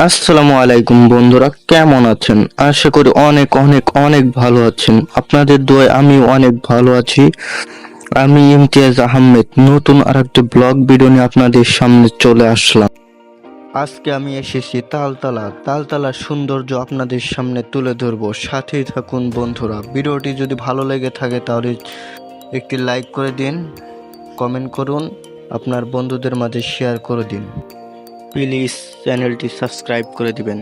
আসসালামু আলাইকুম বন্ধুরা, কেমন আছেন? আশা করি অনেক অনেক অনেক ভালো আছেন। আপনাদের দোয়ায় আমি অনেক ভালো আছি। আমি ইমতিয়াজ আহমেদ নতুন আরেকটি ব্লগ ভিডিও নিয়ে আপনাদের সামনে চলে আসলাম। আজকে আমি এসেছি তালতলার সৌন্দর্য আপনাদের সামনে তুলে ধরবো। সাথেই থাকুন বন্ধুরা। ভিডিওটি যদি ভালো লেগে থাকে তাহলে একটি লাইক করে দিন, কমেন্ট করুন, আপনার বন্ধুদের মাঝে শেয়ার করে দিন। প্লিজ চ্যানেলটি সাবস্ক্রাইব করে দিবেন।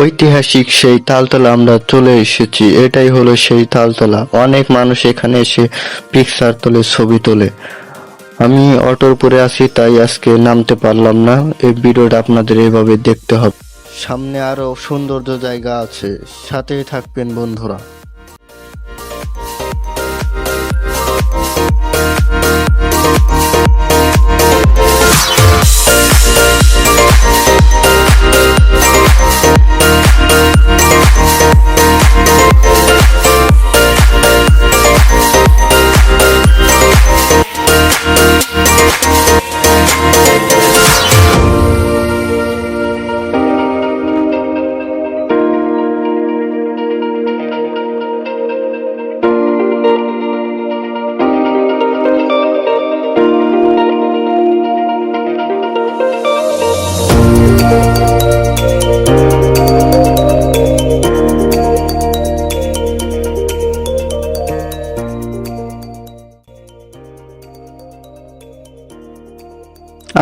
ঐতিহাসিক সেই তালতলা আমরা চলে এসেছি। এটাই হলো সেই তালতলা। অনেক মানুষ এখানে এসে পিকচার তোলে, ছবি তোলে। আমি অটোর উপরে আছি, তাই আজকে নামতে পারলাম না। এই ভিডিওটা আপনাদের এভাবে দেখতে হবে। সামনে আরো সৌন্দর্য জায়গা আছে, সাথেই থাকবেন বন্ধুরা।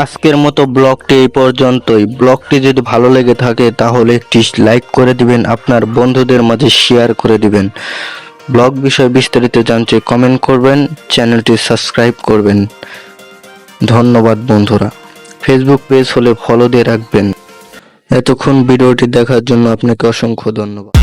আজকের মতো ব্লগটি এই পর্যন্তই। ব্লগটি যদি ভালো লেগে থাকে তাহলে একটি লাইক করে দিবেন, আপনার বন্ধুদের মাঝে শেয়ার করে দিবেন। ব্লগ বিষয়ে বিস্তারিত জানতে কমেন্ট করবেন, চ্যানেলটি সাবস্ক্রাইব করবেন। ধন্যবাদ বন্ধুরা। ফেসবুক পেজ হলে ফলো দিয়ে রাখবেন। এতক্ষণ ভিডিওটি দেখার জন্য আপনাকে অসংখ্য ধন্যবাদ।